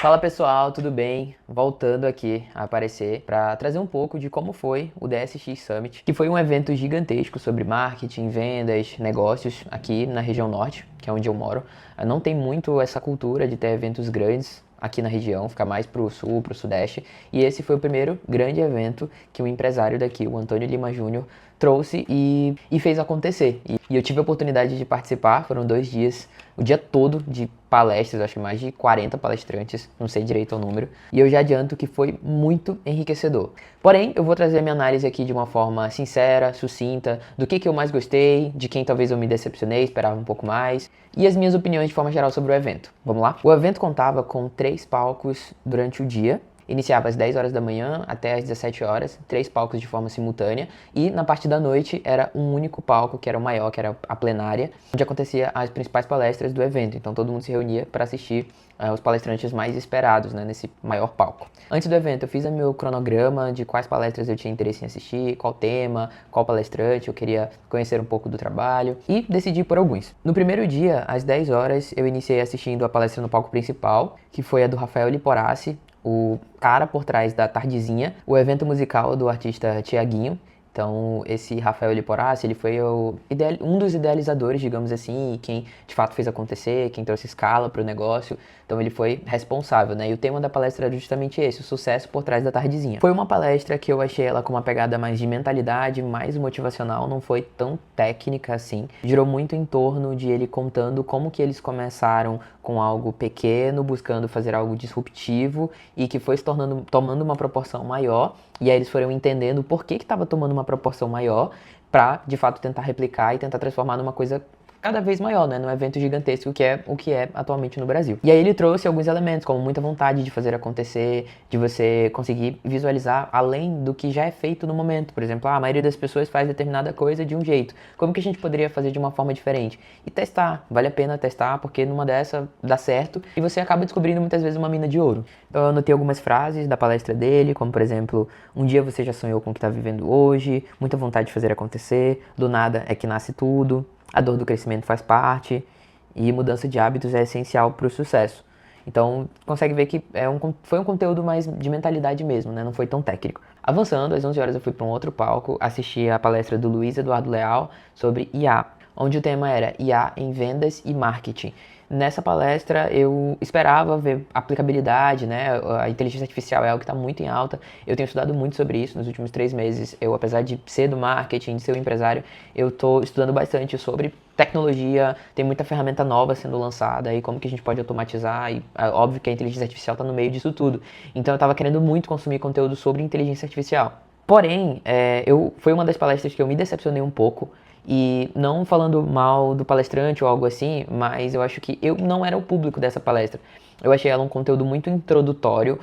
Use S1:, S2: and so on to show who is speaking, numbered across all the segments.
S1: Fala pessoal, tudo bem? Voltando aqui a aparecer para trazer um pouco de como foi o DSX Summit, que foi um evento gigantesco sobre marketing, vendas, negócios aqui na região norte, que é onde eu moro. Não tem muito essa cultura de ter eventos grandes aqui na região, fica mais pro sul, pro sudeste. E esse foi o primeiro grande evento que um empresário daqui, o Antônio Lima Júnior, trouxe e fez acontecer. E eu tive a oportunidade de participar, foram 2 dias, o dia todo de palestras, acho que mais de 40 palestrantes, não sei direito o número, e eu já adianto que foi muito enriquecedor. Porém, eu vou trazer a minha análise aqui de uma forma sincera, sucinta, do que eu mais gostei, de quem talvez eu me decepcionei, esperava um pouco mais, e as minhas opiniões de forma geral sobre o evento. Vamos lá? O evento contava com 3 palcos durante o dia. Iniciava às 10 horas da manhã até às 17 horas, 3 palcos de forma simultânea, e na parte da noite era um único palco, que era o maior, que era a plenária, onde acontecia as principais palestras do evento. Então todo mundo se reunia para assistir os palestrantes mais esperados, né, nesse maior palco. Antes do evento eu fiz o meu cronograma de quais palestras eu tinha interesse em assistir, qual tema, qual palestrante, eu queria conhecer um pouco do trabalho, e decidi por alguns. No primeiro dia, às 10 horas, eu iniciei assistindo a palestra no palco principal, que foi a do Rafael Liporaci, o cara por trás da Tardezinha, o evento musical do artista Tiaguinho. Então, esse Rafael Liporaci, ele foi um dos idealizadores, digamos assim, e quem de fato fez acontecer, quem trouxe escala para o negócio. Então, ele foi responsável, né? E o tema da palestra era justamente esse, o sucesso por trás da Tardezinha. Foi uma palestra que eu achei ela com uma pegada mais de mentalidade, mais motivacional, não foi tão técnica assim. Girou muito em torno de ele contando como que eles começaram com algo pequeno, buscando fazer algo disruptivo e que foi se tomando uma proporção maior. E aí eles foram entendendo por que estava tomando uma proporção maior para, de fato, tentar replicar e tentar transformar numa coisa cada vez maior, né, num evento gigantesco que é o que é atualmente no Brasil. E aí ele trouxe alguns elementos, como muita vontade de fazer acontecer, de você conseguir visualizar além do que já é feito no momento. Por exemplo, a maioria das pessoas faz determinada coisa de um jeito. Como que a gente poderia fazer de uma forma diferente? E testar, vale a pena testar, porque numa dessa dá certo e você acaba descobrindo muitas vezes uma mina de ouro. Então eu anotei algumas frases da palestra dele, como por exemplo, um dia você já sonhou com o que está vivendo hoje, muita vontade de fazer acontecer, do nada é que nasce tudo. A dor do crescimento faz parte e mudança de hábitos é essencial para o sucesso. Então, consegue ver que foi um conteúdo mais de mentalidade mesmo, né? Não foi tão técnico. Avançando, às 11 horas eu fui para um outro palco, assisti a palestra do Luiz Eduardo Leal sobre IA, onde o tema era IA em vendas e marketing. Nessa palestra eu esperava ver aplicabilidade, né? A inteligência artificial é algo que está muito em alta. Eu tenho estudado muito sobre isso nos últimos 3 meses. Eu, apesar de ser do marketing, de ser um empresário, eu estou estudando bastante sobre tecnologia. Tem muita ferramenta nova sendo lançada e como que a gente pode automatizar. E é óbvio que a inteligência artificial está no meio disso tudo. Então eu estava querendo muito consumir conteúdo sobre inteligência artificial. Porém, foi uma das palestras que eu me decepcionei um pouco. E não falando mal do palestrante ou algo assim, mas eu acho que eu não era o público dessa palestra. Eu achei ela um conteúdo muito introdutório,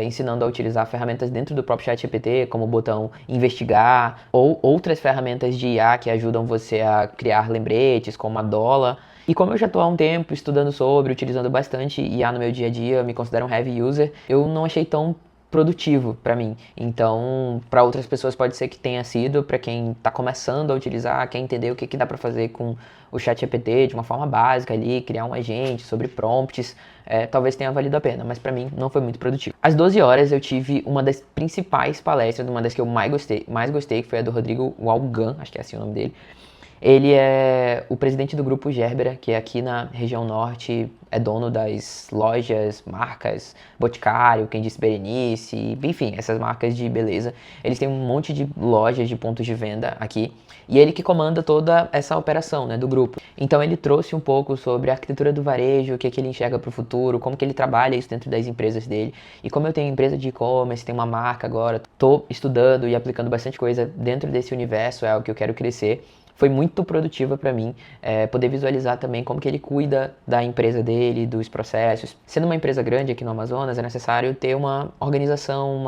S1: ensinando a utilizar ferramentas dentro do próprio ChatGPT, como o botão investigar, ou outras ferramentas de IA que ajudam você a criar lembretes, como a Dola. E como eu já estou há um tempo estudando sobre, utilizando bastante IA no meu dia a dia, me considero um heavy user, eu não achei tão produtivo para mim. Então, para outras pessoas pode ser que tenha sido, para quem está começando a utilizar, quer entender o que dá para fazer com o ChatGPT de uma forma básica ali, criar um agente sobre prompts, talvez tenha valido a pena, mas para mim não foi muito produtivo. Às 12 horas eu tive uma das principais palestras, uma das que eu mais gostei, que foi a do Rodrigo Walgan, acho que é assim o nome dele. Ele é o presidente do grupo Gerbera, que é aqui na região norte, é dono das lojas, marcas, Boticário, Quem Disse Berenice, enfim, essas marcas de beleza. Eles têm um monte de lojas de pontos de venda aqui, e ele que comanda toda essa operação, né, do grupo. Então ele trouxe um pouco sobre a arquitetura do varejo, o que ele enxerga para o futuro, como que ele trabalha isso dentro das empresas dele. E como eu tenho empresa de e-commerce, tenho uma marca agora, estou estudando e aplicando bastante coisa dentro desse universo, é algo que eu quero crescer. Foi muito produtiva para mim poder visualizar também como que ele cuida da empresa dele, dos processos. Sendo uma empresa grande aqui no Amazonas, é necessário ter uma organização,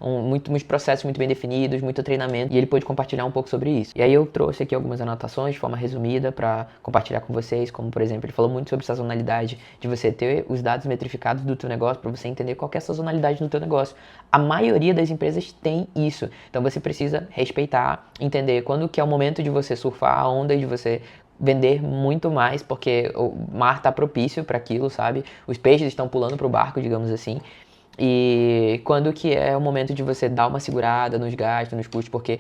S1: muitos processos muito bem definidos, muito treinamento, e ele pôde compartilhar um pouco sobre isso. E aí eu trouxe aqui algumas anotações de forma resumida para compartilhar com vocês, como por exemplo, ele falou muito sobre sazonalidade, de você ter os dados metrificados do teu negócio para você entender qual que é a sazonalidade do teu negócio. A maioria das empresas tem isso, então você precisa respeitar, entender quando que é o momento de você surfar a onda e de você vender muito mais, porque o mar tá propício para aquilo, sabe? Os peixes estão pulando pro barco, digamos assim. E quando que é o momento de você dar uma segurada nos gastos, nos custos, porque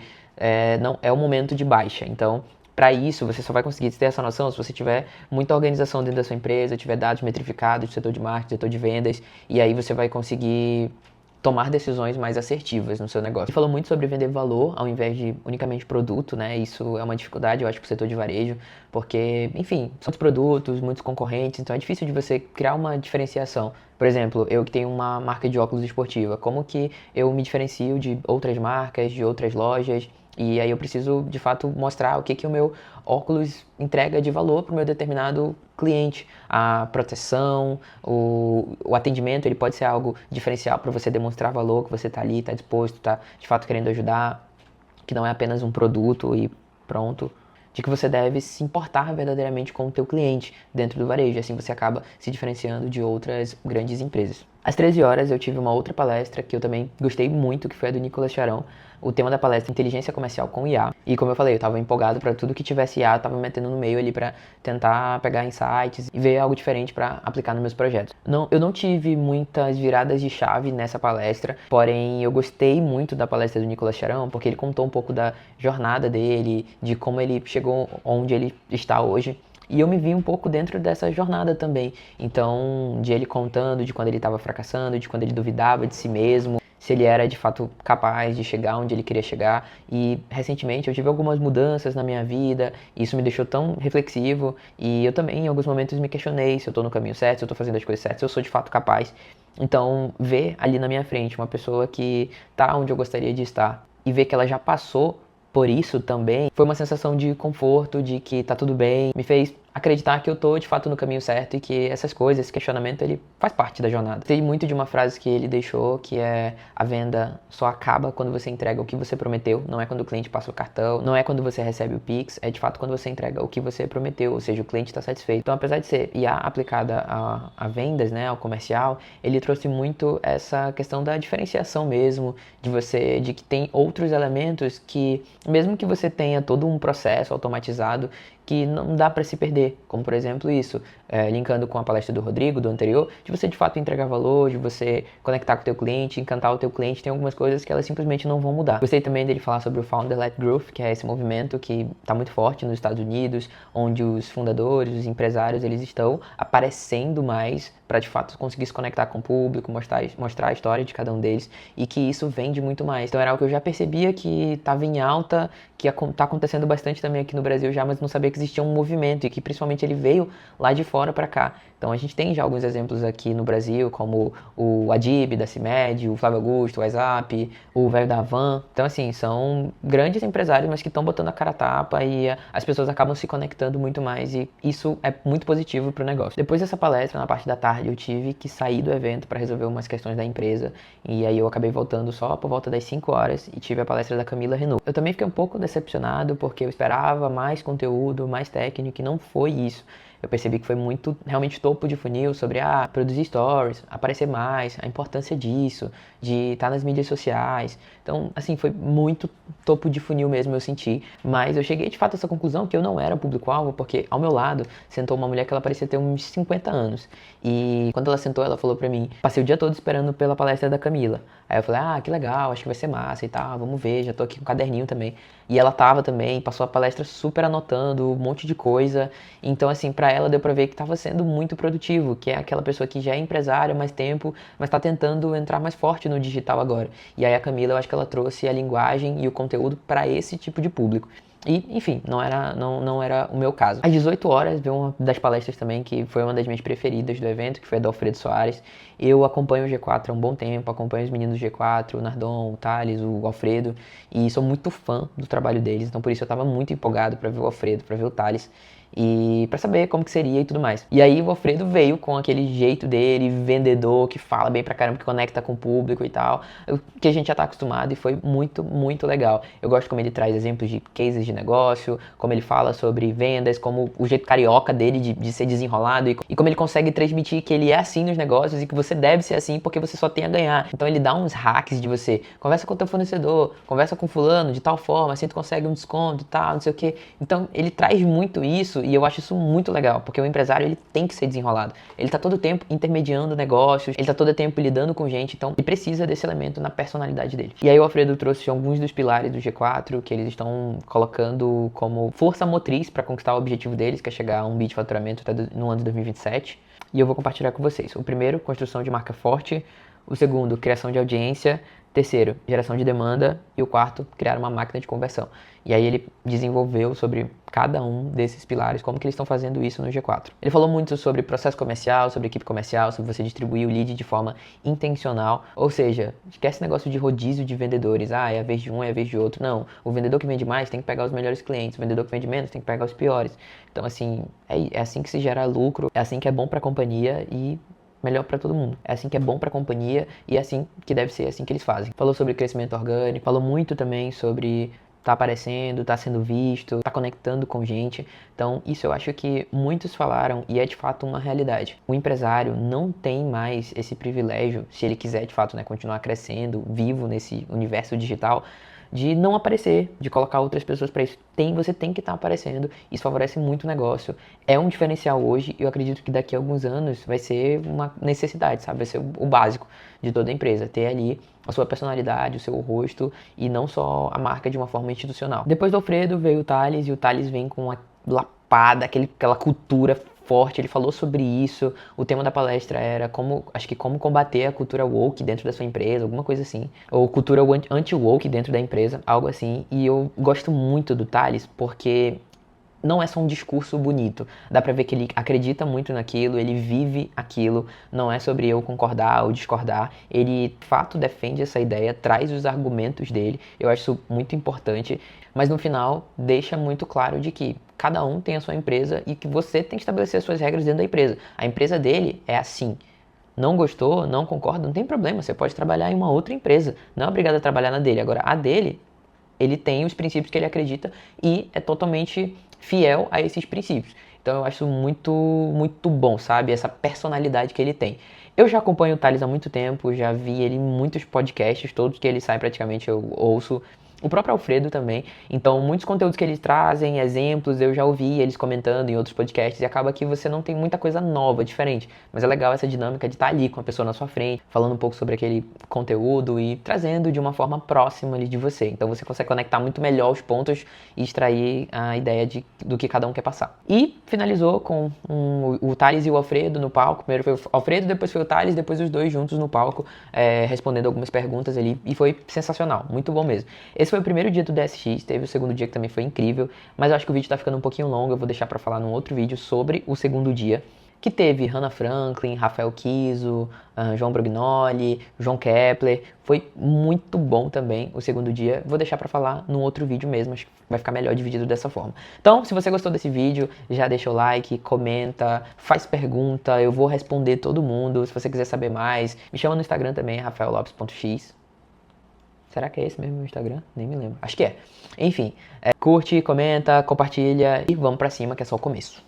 S1: não é o momento de baixa. Então, para isso, você só vai conseguir ter essa noção se você tiver muita organização dentro da sua empresa, tiver dados metrificados do setor de marketing, do setor de vendas, e aí você vai conseguir tomar decisões mais assertivas no seu negócio. Ele falou muito sobre vender valor ao invés de unicamente produto, né? Isso é uma dificuldade, eu acho, para o setor de varejo, porque, enfim, são muitos produtos, muitos concorrentes, então é difícil de você criar uma diferenciação. Por exemplo, eu que tenho uma marca de óculos esportiva, como que eu me diferencio de outras marcas, de outras lojas? E aí eu preciso, de fato, mostrar o que o meu óculos entrega de valor para o meu determinado cliente. A proteção, o atendimento, ele pode ser algo diferencial para você demonstrar valor, que você está ali, está disposto, está de fato querendo ajudar, que não é apenas um produto e pronto. De que você deve se importar verdadeiramente com o teu cliente dentro do varejo, assim você acaba se diferenciando de outras grandes empresas. Às 13 horas eu tive uma outra palestra que eu também gostei muito, que foi a do Nicolas Charão. O tema da palestra é Inteligência Comercial com IA. E como eu falei, eu estava empolgado para tudo que tivesse IA, eu estava metendo no meio ali para tentar pegar insights e ver algo diferente para aplicar nos meus projetos. Eu não tive muitas viradas de chave nessa palestra, porém eu gostei muito da palestra do Nicolas Charão, porque ele contou um pouco da jornada dele, de como ele chegou onde ele está hoje. E eu me vi um pouco dentro dessa jornada também. Então, de ele contando de quando ele estava fracassando, de quando ele duvidava de si mesmo, se ele era de fato capaz de chegar onde ele queria chegar. E recentemente eu tive algumas mudanças na minha vida, e isso me deixou tão reflexivo. E eu também, em alguns momentos, me questionei se eu estou no caminho certo, se eu estou fazendo as coisas certas, se eu sou de fato capaz. Então, ver ali na minha frente uma pessoa que está onde eu gostaria de estar e ver que ela já passou por isso também, foi uma sensação de conforto, de que tá tudo bem, me fez acreditar que eu tô de fato no caminho certo e que essas coisas, esse questionamento, ele faz parte da jornada. Gostei muito de uma frase que ele deixou, que é: a venda só acaba quando você entrega o que você prometeu, não é quando o cliente passa o cartão, não é quando você recebe o Pix, é de fato quando você entrega o que você prometeu, ou seja, o cliente está satisfeito. Então, apesar de ser IA aplicada a vendas, né, ao comercial, ele trouxe muito essa questão da diferenciação mesmo, de que tem outros elementos que, mesmo que você tenha todo um processo automatizado, que não dá para se perder, como por exemplo isso, linkando com a palestra do Rodrigo, do anterior, de você de fato entregar valor, de você conectar com o teu cliente, encantar o teu cliente, tem algumas coisas que elas simplesmente não vão mudar. Gostei também dele falar sobre o Founder-led Growth, que é esse movimento que está muito forte nos Estados Unidos, onde os fundadores, os empresários, eles estão aparecendo mais para de fato conseguir se conectar com o público, mostrar a história de cada um deles, e que isso vende muito mais. Então era algo que eu já percebia que estava em alta, que está acontecendo bastante também aqui no Brasil já, mas não sabia que existia um movimento e que principalmente ele veio lá de fora para cá. Então a gente tem já alguns exemplos aqui no Brasil, como o Adib da CIMED, o Flávio Augusto, o WhatsApp, o velho da Van. Então assim, são grandes empresários, mas que estão botando a cara a tapa e as pessoas acabam se conectando muito mais, e isso é muito positivo para o negócio. Depois dessa palestra, na parte da tarde, eu tive que sair do evento para resolver umas questões da empresa, e aí eu acabei voltando só por volta das 5 horas e tive a palestra da Camila Renault. Eu também fiquei um pouco decepcionado porque eu esperava mais conteúdo, mais técnico, e não foi isso. Eu percebi que foi muito, realmente, topo de funil sobre produzir stories, aparecer mais, a importância disso, de estar nas mídias sociais. Então, assim, foi muito topo de funil mesmo, eu senti. Mas eu cheguei, de fato, a essa conclusão que eu não era público-alvo, porque ao meu lado sentou uma mulher que ela parecia ter uns 50 anos. E quando ela sentou, ela falou pra mim: passei o dia todo esperando pela palestra da Camila. Aí eu falei: que legal, acho que vai ser massa e tal, vamos ver, já tô aqui com o caderninho também. E ela tava também, passou a palestra super anotando um monte de coisa. Então, assim, pra ela deu pra ver que tava sendo muito produtivo, que é aquela pessoa que já é empresária há mais tempo, mas tá tentando entrar mais forte no digital agora. E aí a Camila, eu acho que ela trouxe a linguagem e o conteúdo para esse tipo de público. E, enfim, não era o meu caso. Às 18 horas, veio uma das palestras também, que foi uma das minhas preferidas do evento, que foi a do Alfredo Soares. Eu acompanho o G4 há um bom tempo, acompanho os meninos do G4, o Nardon, o Thales, o Alfredo, e sou muito fã do trabalho deles, então por isso eu estava muito empolgado para ver o Alfredo, para ver o Thales, e para saber como que seria e tudo mais. E aí o Alfredo veio com aquele jeito dele, vendedor, que fala bem pra caramba, que conecta com o público e tal, que a gente já tá acostumado, e foi muito, muito legal. Eu gosto como ele traz exemplos de cases de negócio, como ele fala sobre vendas, como o jeito carioca dele de ser desenrolado, e como ele consegue transmitir que ele é assim nos negócios e que você deve ser assim porque você só tem a ganhar. Então ele dá uns hacks de você: conversa com o teu fornecedor, conversa com fulano de tal forma, assim tu consegue um desconto e tal, não sei o que. Então ele traz muito isso e eu acho isso muito legal, porque o empresário ele tem que ser desenrolado. Ele tá todo tempo intermediando negócios, ele tá todo tempo lidando com gente, então ele precisa desse elemento na personalidade dele. E aí o Alfredo trouxe alguns dos pilares do G4 que eles estão colocando como força motriz para conquistar o objetivo deles, que é chegar a 1 bi de faturamento até no ano de 2027. E eu vou compartilhar com vocês. O primeiro, construção de marca forte. O segundo, criação de audiência. Terceiro, geração de demanda. E o quarto, criar uma máquina de conversão. E aí ele desenvolveu sobre cada um desses pilares, como que eles estão fazendo isso no G4. Ele falou muito sobre processo comercial, sobre equipe comercial, sobre você distribuir o lead de forma intencional. Ou seja, esquece esse negócio de rodízio de vendedores. Ah, é a vez de um, é a vez de outro. Não, o vendedor que vende mais tem que pegar os melhores clientes. O vendedor que vende menos tem que pegar os piores. Então, assim, é assim que se gera lucro, é assim que é bom para a companhia e melhor para todo mundo. É assim que é bom para a companhia e é assim que deve ser, assim que eles fazem. Falou sobre crescimento orgânico, falou muito também sobre tá aparecendo, tá sendo visto, tá conectando com gente. Então, isso eu acho que muitos falaram e é de fato uma realidade. O empresário não tem mais esse privilégio, se ele quiser de fato, né, continuar crescendo, vivo nesse universo digital, de não aparecer, de colocar outras pessoas para isso. Você tem que estar aparecendo, isso favorece muito o negócio. É um diferencial hoje e eu acredito que daqui a alguns anos vai ser uma necessidade, sabe? Vai ser o básico de toda empresa, ter ali a sua personalidade, o seu rosto e não só a marca de uma forma institucional. Depois do Alfredo veio o Thales e o Thales vem com uma lapada, aquela cultura forte, ele falou sobre isso. O tema da palestra era como combater a cultura woke dentro da sua empresa, alguma coisa assim, ou cultura anti-woke dentro da empresa, algo assim. E eu gosto muito do Thales porque não é só um discurso bonito, dá pra ver que ele acredita muito naquilo, ele vive aquilo, não é sobre eu concordar ou discordar, ele de fato defende essa ideia, traz os argumentos dele, eu acho isso muito importante, mas no final deixa muito claro de que cada um tem a sua empresa e que você tem que estabelecer as suas regras dentro da empresa. A empresa dele é assim. Não gostou, não concorda, não tem problema, você pode trabalhar em uma outra empresa, não é obrigado a trabalhar na dele. Agora, a dele, ele tem os princípios que ele acredita e é totalmente fiel a esses princípios. Então eu acho muito, muito bom, sabe? Essa personalidade que ele tem. Eu já acompanho o Thales há muito tempo, já vi ele em muitos podcasts, todos que ele sai praticamente eu ouço. O próprio Alfredo também. Então, muitos conteúdos que eles trazem, exemplos, eu já ouvi eles comentando em outros podcasts e acaba que você não tem muita coisa nova, diferente. Mas é legal essa dinâmica de estar ali com a pessoa na sua frente, falando um pouco sobre aquele conteúdo e trazendo de uma forma próxima ali de você. Então, você consegue conectar muito melhor os pontos e extrair a ideia do que cada um quer passar. E finalizou com o Thales e o Alfredo no palco. Primeiro foi o Alfredo, depois foi o Thales, depois os dois juntos no palco, respondendo algumas perguntas ali. E foi sensacional, muito bom mesmo. Esse foi o primeiro dia do DSX, teve o segundo dia que também foi incrível, mas eu acho que o vídeo tá ficando um pouquinho longo, eu vou deixar pra falar num outro vídeo sobre o segundo dia, que teve Hannah Franklin, Rafael Kiso, João Brognoli, João Kepler, foi muito bom também o segundo dia, vou deixar pra falar num outro vídeo mesmo, acho que vai ficar melhor dividido dessa forma. Então, se você gostou desse vídeo, já deixa o like, comenta, faz pergunta, eu vou responder todo mundo, se você quiser saber mais, me chama no Instagram também, rafaellopes.x. Será que é esse mesmo o Instagram? Nem me lembro. Acho que é. Enfim, curte, comenta, compartilha e vamos pra cima que é só o começo.